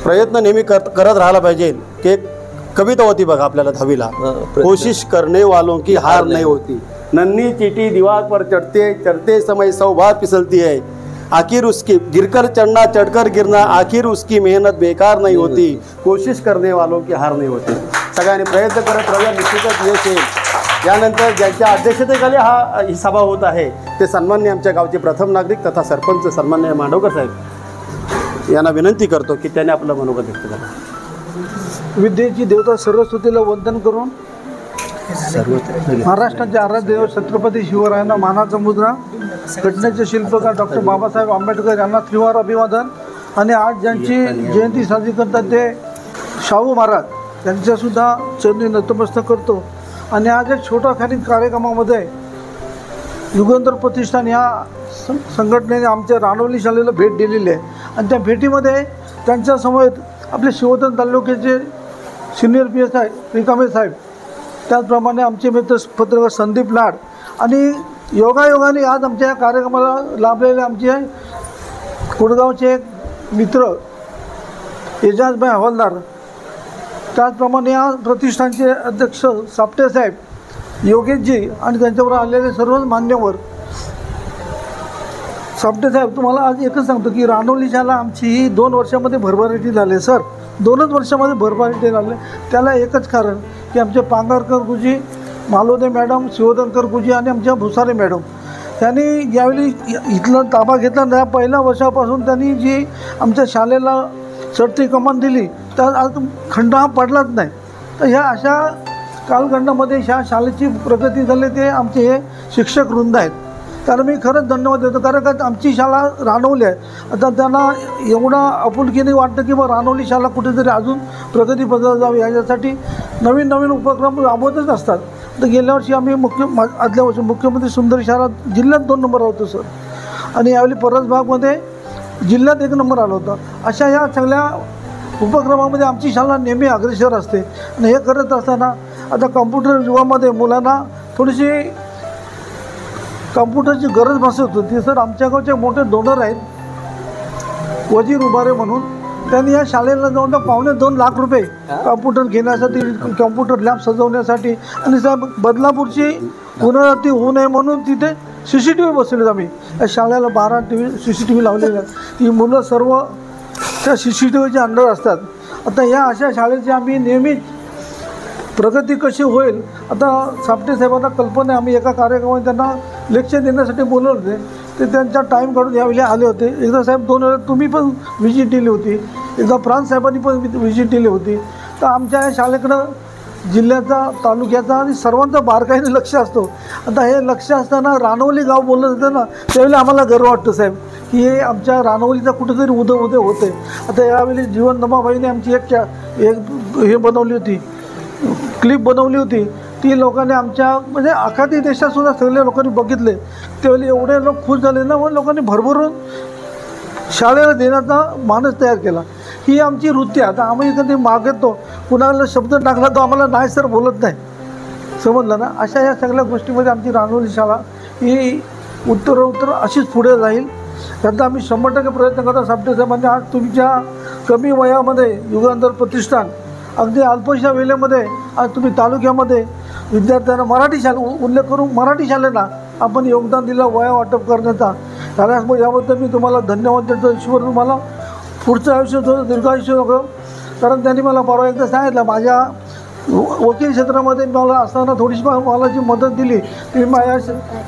प्रयत्न नेहमी करत राहायला पाहिजे. की एक कविता होती बघा आपल्याला 10वीला, कोशिश करने वालों की हार नहीं होती, नन्ही चीटी दीवार पर चढ़ते समय 100 बार फिसलती है, आखिर उसकी गिरकर चढ़ना चढ़कर गिरना, आखिर उसकी मेहनत बेकार नहीं होती, कोशिश करने वालों की हार नहीं होती. सगळ्यांनी प्रयत्न करत राहूया, निश्चितच यश येईल. यानंतर ज्यांच्या अध्यक्षतेखाली ही सभा होत आहे ते सन्माननीय आमच्या गावचे प्रथम नागरिक तथा सरपंच सन्माननीय मांडवकर साहेब यांना विनंती करतो की त्यांनी आपलं मनोगत व्यक्त करावं. विद्येची देवता सरस्वतीला वंदन करून महाराष्ट्राचे आराध्य देव छत्रपती शिवरायांना मानाचा मुद्रा, घटनेचे शिल्पकार डॉक्टर बाबासाहेब आंबेडकर यांना त्रिवार अभिवादन. आणि आज ज्यांची जयंती साजरी करतात ते शाहू महाराज यांच्यासुद्धा चरणी नतमस्तक करतो. आणि आज एक छोटा खाली कार्यक्रमामध्ये युगंधर प्रतिष्ठान या संघटनेने आमच्या रानवली शाळेला भेट दिलेली आहे. आणि त्या भेटीमध्ये त्यांच्यासमोर आपले शिवोधन तालुक्याचे सिनियर PSI रिकामे साहेब, त्याचप्रमाणे आमचे मित्र पत्रकार संदीप लाड आणि योगायोगाने आज आमच्या या कार्यक्रमाला लाभलेले आमचे कुडगावचे एक मित्र एजाजभाई हवालदार, त्याचप्रमाणे या प्रतिष्ठानचे अध्यक्ष सापटे साहेब, योगेशजी आणि त्यांच्याबरोबर आलेले सर्वच मान्यवर. सापटे साहेब, तुम्हाला आज एकच सांगतो की रानवली शाळा आमची ही 2 वर्षामध्ये भरभराटी झाली सर. 2च वर्षामध्ये भरभराटी झाले. त्याला एकच कारण की आमचे पांगारकर गुरुजी, मालोदे मॅडम, शिवोधनकर गुरुजी आणि आमच्या भुसारे मॅडम यांनी यावेळी इथला ताबा घेतला. त्या पहिल्या वर्षापासून त्यांनी जी आमच्या शाळेला चढती कमान दिली तर आज खंड हा पडलाच नाही. तर ह्या अशा कालखंडामध्ये ह्या शाळेची प्रगती झाली ते आमचे हे शिक्षक वृंद आहेत. कारण मी खरंच धन्यवाद देतो, कारण का आमची शाळा रानवली आहे. आता त्यांना एवढा आपुलकीने वाटतं की बा रानवली शाळा कुठेतरी अजून प्रगती पदावर जावी, याच्यासाठी नवीन नवीन उपक्रम राबवतच असतात. तर गेल्या वर्षी आम्ही आदल्या वर्षी मुख्यमंत्री सुंदरी शाळा जिल्ह्यात 2 नंबर होतो सर. आणि यावेळी परसबागमध्ये जिल्ह्यात 1 नंबर आला होता. अशा या सगळ्या उपक्रमामध्ये आमची शाळा नेहमी अग्रेसर असते. आणि हे करत असताना आता कॉम्प्युटर युगामध्ये मुलांना थोडीशी कॉम्प्युटरची गरज भासत होती सर. आमच्या गावचे मोठे डोनर आहेत वजीर उभारे म्हणून, त्यांनी या शाळेला जाऊन 2.25 लाख रुपये कॉम्प्युटर घेण्यासाठी, कॉम्प्युटर लॅब सजवण्यासाठी. आणि साहेब बदलापूरची पुनरावृत्ती होऊ नये म्हणून तिथे CCTV बसवलेत आम्ही. या शाळेला 12 CCTV लावलेले आहेत. ही मुलं सर्व त्या CCTVच्या अंडर असतात. आता या अशा शाळेची आम्ही नेहमीच प्रगती कशी होईल, आता सापटे साहेबांना कल्पना आहे. आम्ही एका कार्यक्रमात त्यांना लेक्चर देण्यासाठी बोलवले होते, ते त्यांचा टाईम काढून यावेळी आले होते. एकदा साहेब 2 वेळा तुम्ही पण व्हिजिट दिली होती, एकदा प्रांत साहेबांनी पण व्हिजिट दिली होती. तर आमच्या या शाळेकडं जिल्ह्याचा, तालुक्याचा आणि सर्वांचा बारकाईने लक्ष असतो. आता हे लक्ष असताना रानवली गाव बोललं जातं ना, त्यावेळी आम्हाला गर्व वाटतो साहेब की हे आमच्या रानवलीचा कुठेतरी उदय होते. आता यावेळी जीवन दमाबाईने आमची एक हे बनवली होती, क्लिप बनवली होती. ती लोकांनी आमच्या म्हणजे आखाती देशातसुद्धा सगळ्या लोकांनी बघितले. त्यावेळी एवढे लोक खुश झाले ना, मग लोकांनी भरभरून शाळेला देण्याचा मानस तयार केला. ही आमची वृत्ती आहे. आता आम्ही कधी मागतो, कुणाला शब्द टाकला तो आम्हाला नाही सर बोलत नाही, समजलं ना. अशा या सगळ्या गोष्टीमध्ये आमची रानवली शाळा ही उत्तरोत्तर अशीच पुढे जाईल. त्याचा आम्ही 100% प्रयत्न करतो. सापटे साहेबांनी आज तुमच्या कमी वयामध्ये युगांतर प्रतिष्ठान, अगदी अल्पशा वेळेमध्ये आज तुम्ही तालुक्यामध्ये विद्यार्थ्यांना मराठी शाळा उल्लेख करून मराठी शाळेला आपण योगदान दिलं वया वाटप करण्याचा. त्यामुळे याबद्दल मी तुम्हाला धन्यवाद देतो. ईश्वर तुम्हाला पुढचं आयुष्य थोडं दीर्घायुष्य नको. कारण त्यांनी मला परवा एकदा सांगितलं, माझ्या वकील क्षेत्रामध्ये मला असताना थोडीशी मला जी मदत दिली ती माझ्या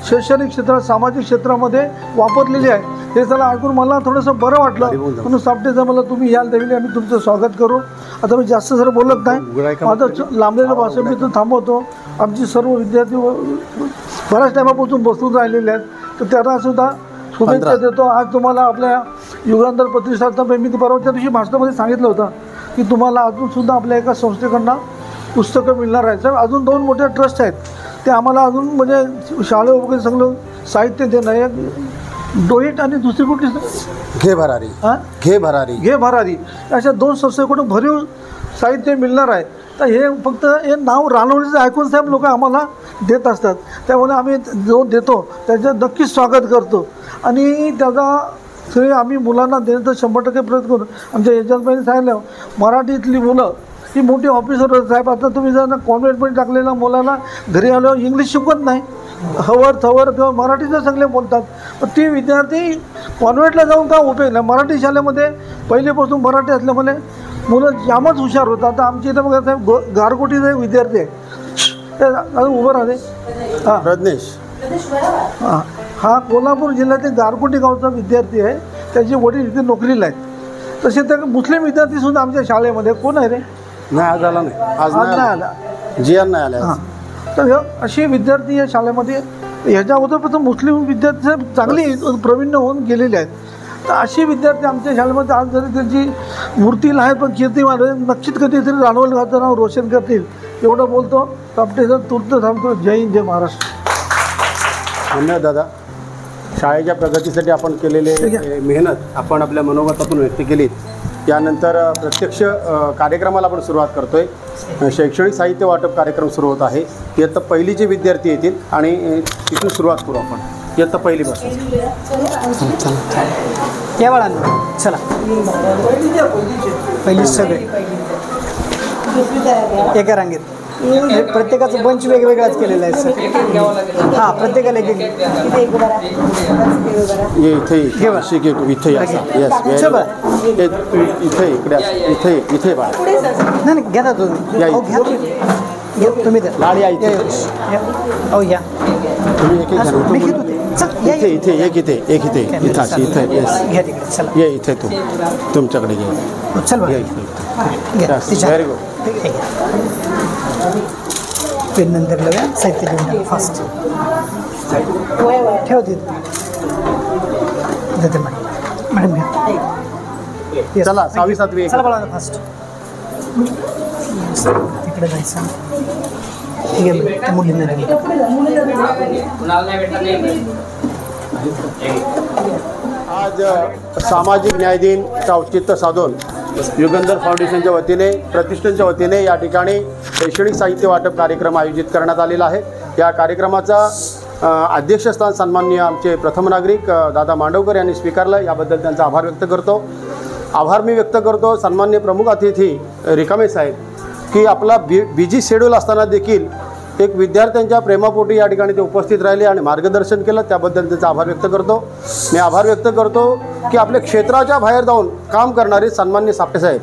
शैक्षणिक क्षेत्रात, सामाजिक क्षेत्रामध्ये वापरलेली आहे. ते त्याला ऐकून मला थोडंसं बरं वाटलं. म्हणून सापटेचा मला तुम्ही याल त्यावेळी आम्ही तुमचं स्वागत करू. आता मी जास्त सर बोलत नाही, आता लांबलेलं भाषण मी तर थांबवतो. आमची सर्व विद्यार्थी बऱ्याच टायमापासून बसून राहिलेले आहेत, तर त्यांनासुद्धा शुभेच्छा देतो. आज तुम्हाला आपल्या युगांतर प्रतिष्ठानचा मी परवाच्या दिवशी भाषणामध्ये सांगितलं होतं की तुम्हाला अजूनसुद्धा आपल्या एका संस्थेकडनं पुस्तकं मिळणार आहेत. सर अजून 2 मोठे ट्रस्ट आहेत, ते आम्हाला अजून म्हणजे शाळे वगैरे सगळं साहित्य देणं आहे. डोईट आणि दुसरी कुठली घे भरारी अशा 2 संस्थेकडून भरीव साहित्य मिळणार आहे. तर हे फक्त हे नाव रानवलीचं ऐकून साहेब लोक आम्हाला देत असतात. त्यामुळे आम्ही जो देतो त्याचं नक्कीच स्वागत करतो. आणि त्याचा श्रेय आम्ही मुलांना देण्याचा 100% प्रयत्न करू. आमच्या एजंटबाईंनी सांगितलं, मराठीतली मुलं ही मोठी ऑफिसर साहेब. आता तुम्ही जर कॉन्व्हेंटमध्ये टाकलेल्या मुलाला घरी आल्यावर इंग्लिश शिकवत नाही, हवर थवर किंवा मराठीचं सगळे बोलतात. पण ती विद्यार्थी कॉन्व्हेंटला जाऊन का उपयोग नाही. मराठी शाळेमध्ये पहिलेपासून मराठी असल्यामुळे मुलं जामच हुशार होतात. आता आमच्या इथं बघा साहेब गारगोटीचा एक विद्यार्थी आहे, उभं राहते. हां प्रज्ञेश. हां, हा कोल्हापूर जिल्ह्यातील गारकोटी गावचा विद्यार्थी आहे. त्याचे वडील इथे नोकरीला आहेत. तसे तर मुस्लिम विद्यार्थी सुद्धा आमच्या शाळेमध्ये. कोण आहे रे? नाही, आज आला नाही. आज नाही आला. जियान नाही आला. हां, तर असे विद्यार्थी या शाळेमध्ये ह्याच्या अगोदर प्रथम मुस्लिम विद्यार्थी चांगले प्रवीण्य होऊन गेलेले आहेत. तर असे विद्यार्थी आमच्या शाळेमध्ये आज जरी त्यांची मूर्तीला आहे पण कीर्तिमान नक्कीच कधीतरी रानवल गावचं नाव रोशन करतील एवढं बोलतो. आपल्याचं तूर्त थांबतो. जय हिंद, जय महाराष्ट्र. धन्यवाद दादा. शाळेच्या प्रगतीसाठी आपण केलेले मेहनत आपण आपल्या मनोगतातून व्यक्त केलीत. यानंतर प्रत्यक्ष कार्यक्रमाला आपण सुरुवात करतोय. शैक्षणिक साहित्य वाटप कार्यक्रम सुरू होत आहे. इयत्ता पहिलीचे विद्यार्थी येतील आणि तिथून सुरुवात करू आपण. इयत्ता पहिलीपासून या बाळांना चला. पहिली सगळे एका रांगेत. प्रत्येकाचं बंच वेगवेगळाच केलेला आहे सर. हां, प्रत्येकाला एक ये इथे इथे या. येस, इथे इकडे इथे इथे बा. नाही घ्या ना तुम्ही. या घ्या तुम्ही द्या. लाड या इथे. हो या तुम्ही एक मी घेतो ते. चल या इथे इथे एक इथे एक इथे इथं अशी इथे. येस, घ्या तिकडे. चला ये इथे तू तुमच्याकडे घे. चल बघा. या इथे. Very good. पेन नंतर लावूया. साहित्य घेऊन फास्ट ठेवते देते मॅडम घ्या. चला 6वी 7वी. चला बाळा फास्ट. तिकडे जायचं. ठीक आहे. त्या मुलींना आज सामाजिक न्याय दिनचं औचित्य साधून युगंधर फाउंडेशनच्या वतीने प्रतिष्ठानच्या वतीने या ठिकाणी शैक्षणिक साहित्य वाटप कार्यक्रम आयोजित करण्यात आलेला आहे. या कार्यक्रमाचा अध्यक्षस्थान सन्माननीय आमचे प्रथम नागरिक दादा मांडवकर यांनी स्वीकारलं. याबद्दल त्यांचा आभार व्यक्त करतो. आभार मी व्यक्त करतो सन्माननीय प्रमुख अतिथी रिकामे साहेब की आपला बिझी शेड्यूल असताना देखील एक विद्यार्थ्यांच्या प्रेमापोटी या ठिकाणी ते उपस्थित राहिले आणि मार्गदर्शन केलं. त्याबद्दल त्यांचा आभार व्यक्त करतो. मी आभार व्यक्त करतो की आपल्या क्षेत्राच्या बाहेर जाऊन काम करणारे सन्माननीय सापटेसाहेब.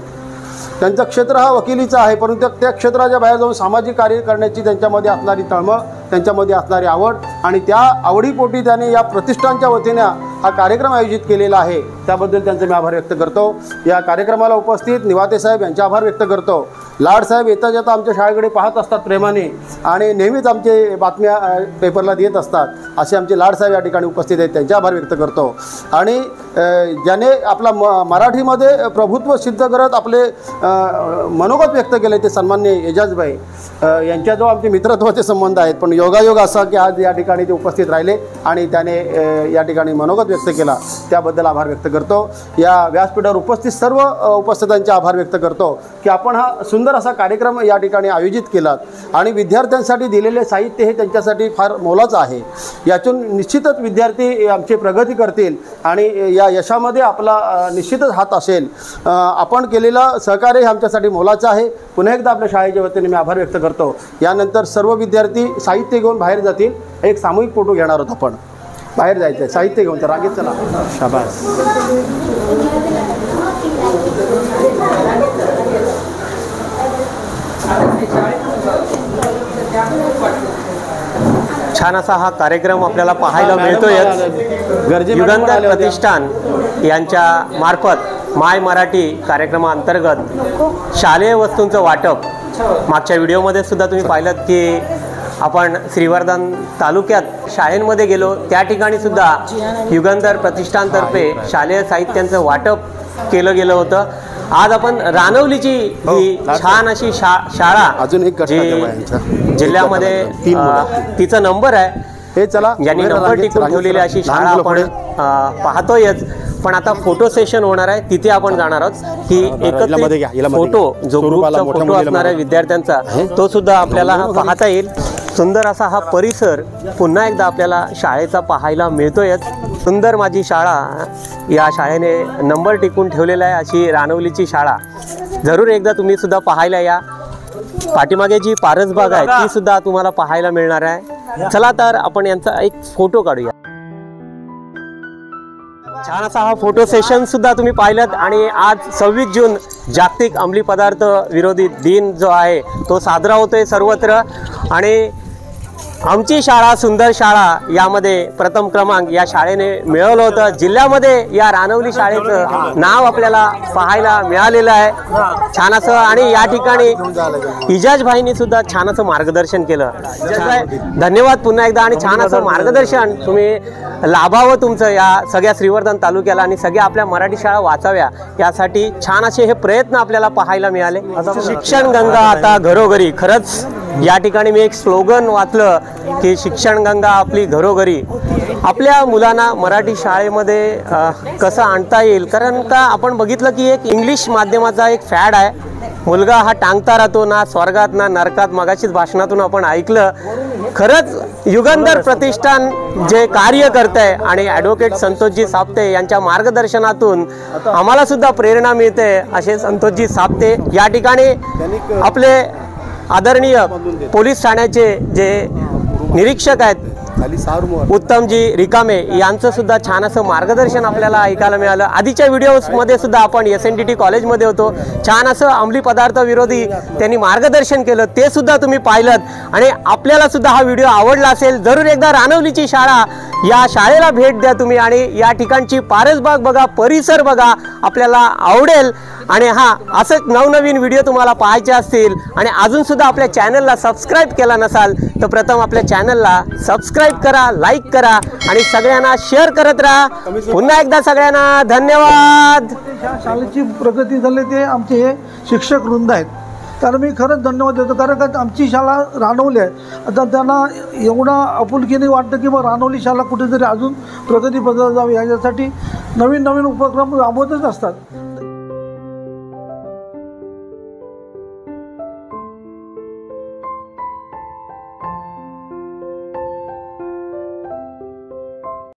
त्यांचं क्षेत्र हा वकिलीचा आहे परंतु त्या क्षेत्राच्या बाहेर जाऊन सामाजिक कार्य करण्याची त्यांच्यामध्ये असणारी तळमळ, त्यांच्यामध्ये असणारी आवड आणि त्या आवडीपोटी त्यांनी या प्रतिष्ठानच्या वतीने हा कार्यक्रम आयोजित केलेला आहे. त्याबद्दल त्यांचे मी आभार व्यक्त करतो. या कार्यक्रमाला उपस्थित निवाते साहेब यांचे आभार व्यक्त करतो. लाड साहेब येता जाता आमच्या शाळेकडे पाहत असतात प्रेमाने आणि नेहमीच आमचे बातम्या पेपरला देत असतात. असे आमचे लाड साहेब या ठिकाणी उपस्थित आहेत. त्यांचे आभार व्यक्त करतो. आणि ज्याने आपला मराठीमध्ये प्रभुत्व सिद्ध करत आपले मनोगत व्यक्त केले ते सन्माननीय एजाजबाई यांच्याजवळ आमचे मित्रत्वाचे संबंध आहेत पण योगायोग असा की आज या ठिकाणी ते उपस्थित राहिले आणि त्याने या ठिकाणी मनोगत व्यक्त केला. त्याबद्दल आभार व्यक्त करतो. या व्यासपीठावर उपस्थित सर्व उपस्थितांचे आभार व्यक्त करतो की आपण हा सुंदर असा कार्यक्रम या ठिकाणी आयोजित केलात आणि विद्यार्थ्यांसाठी दिलेले साहित्य हे त्यांच्यासाठी फार मोलाचं आहे. यातून निश्चितच विद्यार्थी आमची प्रगती करतील आणि या यशामध्ये आपला निश्चितच हात असेल. आपण केलेलं सहकार्य हे आमच्यासाठी मोलाचं आहे. पुन्हा एकदा आपल्या शाळेच्या वतीने मी आभार व्यक्त करतो. यानंतर सर्व विद्यार्थी साहित्य घेऊन बाहेर जातील. एक सामूहिक फोटो घेणार आहोत. आपण बाहेर जायचं आहे साहित्य घेऊन. तर रागेत चला. शाबास. छान असा हा कार्यक्रम आपल्याला पाहायला मिळतोय. युगंधर प्रतिष्ठान यांच्या मार्फत माय मराठी कार्यक्रमाअंतर्गत शालेय वस्तूंचं वाटप. मागच्या व्हिडिओमध्ये सुद्धा तुम्ही पाहिलं की आपण श्रीवर्धन तालुक्यात शाळेंमध्ये गेलो. त्या ठिकाणी सुद्धा युगंधर प्रतिष्ठानतर्फे शालेय साहित्यांचं वाटप केलं गेलं होतं. आज आपण रानवलीची ही छान अशी शाळा अजून एक जी जिल्ह्यामध्ये तिचा नंबर आहे. हे चला यांनी नंबर टिकून ठेवलेली अशी शाळा आपण पाहतोयच. पण आता फोटो सेशन होणार आहे. तिथे आपण जाणार आहोत की एकत्र फोटो जो ग्रुपचा फोटो असणार आहे विद्यार्थ्यांचा तो सुद्धा आपल्याला पाहता येईल. सुंदर असा हा परिसर पुन्हा एकदा आपल्याला शाळेचा पाहायला मिळतोयच. सुंदर माझी शाळा या शाळेने नंबर टिकून ठेवलेला आहे अशी रानवलीची शाळा. जरूर एकदा तुम्ही सुद्धा पाहायला या. पाठीमागे जी पारसबाग आहे ती सुद्धा तुम्हाला पाहायला मिळणार आहे. चला तर आपण यांचा एक फोटो काढूया. छान असा हा फोटो सेशन सुद्धा तुम्ही पाहिलं आणि आज 26 जून जागतिक अंमली पदार्थ विरोधी दिन जो आहे तो साजरा होतोय सर्वत्र आणि आमची शाळा सुंदर शाळा यामध्ये प्रथम क्रमांक या शाळेने मिळवलं होतं। जिल्ह्यामध्ये या रानवली शाळेचं नाव आपल्याला पाहायला मिळालेलं आहे छान असं आणि या ठिकाणी इजाज भाईंनी सुद्धा छान असं मार्गदर्शन केलं। इजाज भाई धन्यवाद पुन्हा एकदा आणि छान असं मार्गदर्शन तुम्ही लाभावं तुमचं या सगळ्या श्रीवर्धन तालुक्याला आणि सगळ्या आपल्या मराठी शाळा वाचाव्या यासाठी छान असे हे प्रयत्न आपल्याला पाहायला मिळाले। शिक्षण गंगा आता घरोघरी, खरंच या ठिकाणी मी एक स्लोगन वाचलं की शिक्षण गंगा आपली घरोघरी। आपल्या मुलांना मराठी शाळेमध्ये कसं आणता येईल, कारण का आपण बघितलं की एक इंग्लिश माध्यमाचा एक फॅड आहे, मुलगा हा टांगता राहतो ना स्वर्गात ना नरकात। मगाशीच भाषणातून आपण ऐकलं, खरंच युगंधर प्रतिष्ठान जे कार्य करत आहे आणि ॲडव्होकेट संतोषजी साप्ते यांच्या मार्गदर्शनातून आम्हाला सुद्धा प्रेरणा मिळते। असे संतोषजी साप्ते या ठिकाणी आपले आदरणीय पोलीस ठाण्याचे जे निरीक्षक आहेत उत्तमजी रिकामे यांचं सुद्धा छान असं मार्गदर्शन आपल्याला ऐकायला मिळालं। आधीच्या व्हिडिओमध्ये सुद्धा आपण SNDT कॉलेजमध्ये होतो, छान असं अंमली पदार्थ विरोधी त्यांनी मार्गदर्शन केलं, ते सुद्धा तुम्ही पाहिलं आणि आपल्याला सुद्धा हा व्हिडिओ आवडला असेल जरूर एकदा रानवलीची शाळा या शाळेला भेट द्या तुम्ही आणि या ठिकाणची पारसबाग बघा, परिसर बघा, आपल्याला आवडेल। आणि असं नवनवीन व्हिडिओ तुम्हाला पाहायचे असतील आणि अजून सुद्धा आपल्या चॅनलला सबस्क्राईब केला नसाल तर प्रथम आपल्या चॅनलला सबस्क्राईब करा, लाईक करा आणि सगळ्यांना शेअर करत राहा। पुन्हा एकदा सगळ्यांना धन्यवाद। शाळेची प्रगती झाली ते आमचे हे शिक्षक वृंद आहेत, तर मी खरंच धन्यवाद देतो, कारण का आमची शाळा रानवली आहे। आता त्यांना एवढा आपुलकीने वाटतं की मग रानवली शाळा कुठेतरी अजून प्रगती पदावर जावी, याच्यासाठी नवीन नवीन उपक्रम राबवतच असतात।